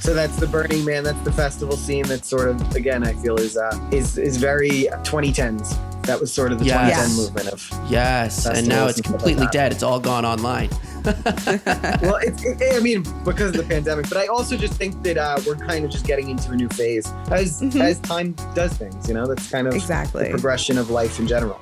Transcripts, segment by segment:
So that's the Burning Man. That's the festival scene. That's sort of, again, I feel is very 2010s. That was sort of the 2010 movement of and now it's completely dead. It's all gone online. Well, I mean, because of the pandemic, but I also just think that we're kind of just getting into a new phase as time does things. You know, that's kind of the progression of life in general.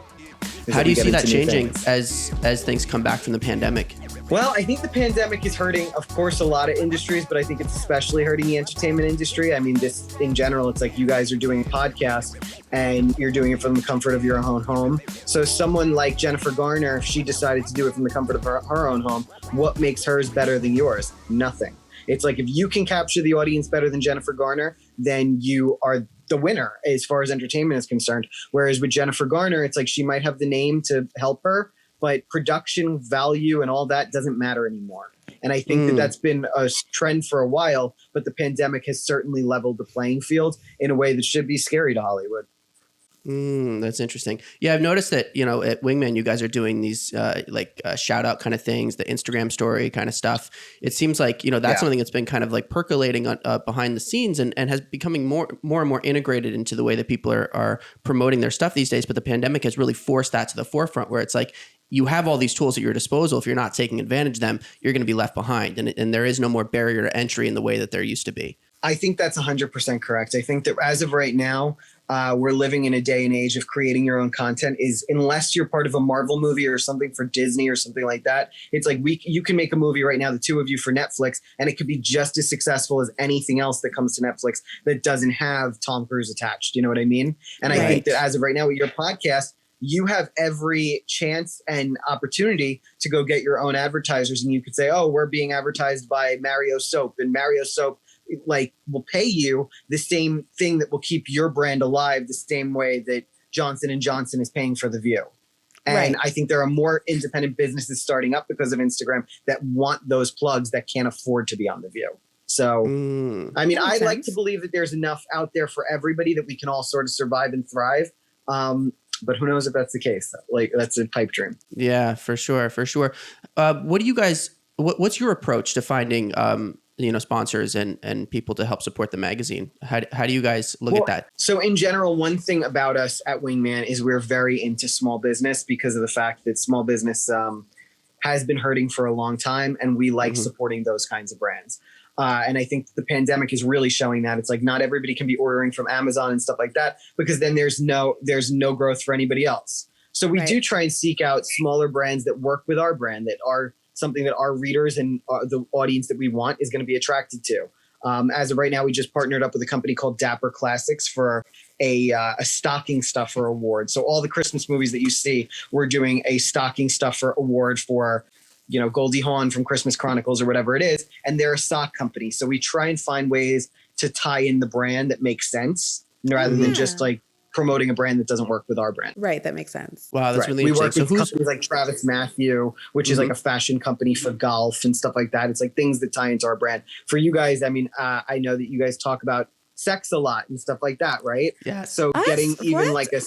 How do you see that changing as things come back from the pandemic? Well, I think the pandemic is hurting, of course, a lot of industries, but I think it's especially hurting the entertainment industry. I mean, this in general, it's like you guys are doing a podcast and you're doing it from the comfort of your own home. So someone like Jennifer Garner, if she decided to do it from the comfort of her own home, what makes hers better than yours? Nothing. It's like if you can capture the audience better than Jennifer Garner, then you are the winner as far as entertainment is concerned. Whereas with Jennifer Garner, it's like she might have the name to help her, but production value and all that doesn't matter anymore. And I think that that's been a trend for a while, but the pandemic has certainly leveled the playing field in a way that should be scary to Hollywood. That's interesting. Yeah, I've noticed that, you know, at Wingman, you guys are doing these shout out kind of things, the Instagram story kind of stuff. It seems like, you know, that's something that's been kind of like percolating behind the scenes and has becoming more and more integrated into the way that people are promoting their stuff these days. But the pandemic has really forced that to the forefront where it's like, you have all these tools at your disposal. If you're not taking advantage of them, you're going to be left behind. And there is no more barrier to entry in the way that there used to be. I think that's 100% correct. I think that as of right now, we're living in a day and age of creating your own content is unless you're part of a Marvel movie or something for Disney or something like that. It's like you can make a movie right now, the two of you for Netflix, and it could be just as successful as anything else that comes to Netflix that doesn't have Tom Cruise attached. You know what I mean? And I think that as of right now with your podcast, you have every chance and opportunity to go get your own advertisers. And you could say, oh, we're being advertised by Mario Soap, and Mario Soap will pay you the same thing that will keep your brand alive the same way that Johnson & Johnson is paying for The View. And I think there are more independent businesses starting up because of Instagram that want those plugs that can't afford to be on The View. So, I mean, I like to believe that there's enough out there for everybody that we can all sort of survive and thrive. But who knows if that's the case? Like, that's a pipe dream. Yeah, for sure. What do you guys, what's your approach to finding, sponsors and people to help support the magazine? How do you guys look at that? So in general, one thing about us at Wingman is we're very into small business because of the fact that small business has been hurting for a long time. And we like supporting those kinds of brands. And I think the pandemic is really showing that. It's like not everybody can be ordering from Amazon and stuff like that, because then there's no growth for anybody else. So we do try and seek out smaller brands that work with our brand, that are something that our readers and the audience that we want is going to be attracted to. As of right now, we just partnered up with a company called Dapper Classics for a stocking stuffer award. So all the Christmas movies that you see, we're doing a stocking stuffer award for, you know, Goldie Hawn from Christmas Chronicles or whatever it is. And they're a sock company. So we try and find ways to tie in the brand that makes sense rather than just like promoting a brand that doesn't work with our brand. Right. That makes sense. Wow. That's really interesting. We work with companies like Travis Matthew, which is like a fashion company for golf and stuff like that. It's like things that tie into our brand. For you guys, I mean, I know that you guys talk about sex a lot and stuff like that, right? Yeah. So getting even like a...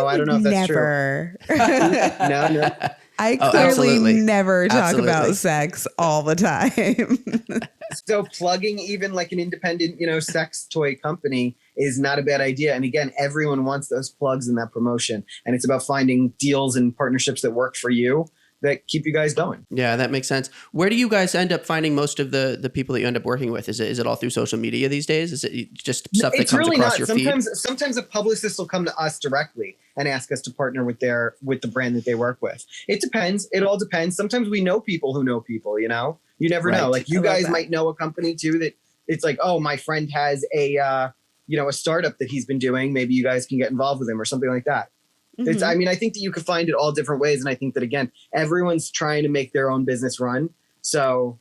I don't know if that's true. No. I clearly never talk about sex all the time. So plugging even like an independent, sex toy company is not a bad idea. And again, everyone wants those plugs and that promotion. And it's about finding deals and partnerships that work for you that keep you guys going. Yeah, that makes sense. Where do you guys end up finding most of the people that you end up working with? Is it all through social media these days? Is it just stuff that comes across your feed? Sometimes a publicist will come to us directly and ask us to partner with the brand that they work with. It depends. It all depends. Sometimes we know people who know people, you never know. Like you guys might know a company too that it's like, oh, my friend has a startup that he's been doing. Maybe you guys can get involved with him or something like that. I think that you can find it all different ways. And I think that, again, everyone's trying to make their own business run. So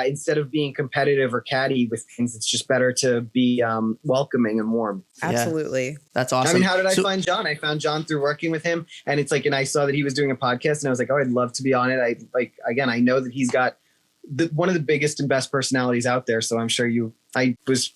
instead of being competitive or catty with things, it's just better to be welcoming and warm. Absolutely. Yeah. That's awesome. I mean, how did I find John? I found John through working with him. And it's like, and I saw that he was doing a podcast and I was like, oh, I'd love to be on it. I know that he's got one of the biggest and best personalities out there. So I'm sure I was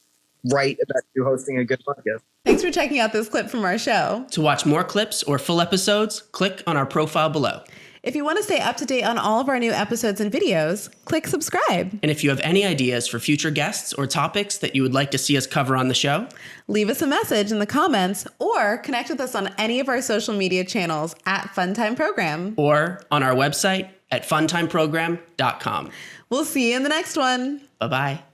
right about you hosting a good podcast. Thanks for checking out this clip from our show. To watch more clips or full episodes, click on our profile below. If you want to stay up to date on all of our new episodes and videos, click subscribe. And if you have any ideas for future guests or topics that you would like to see us cover on the show, leave us a message in the comments or connect with us on any of our social media channels at Funtime Program. Or on our website at funtimeprogram.com. We'll see you in the next one. Bye-bye.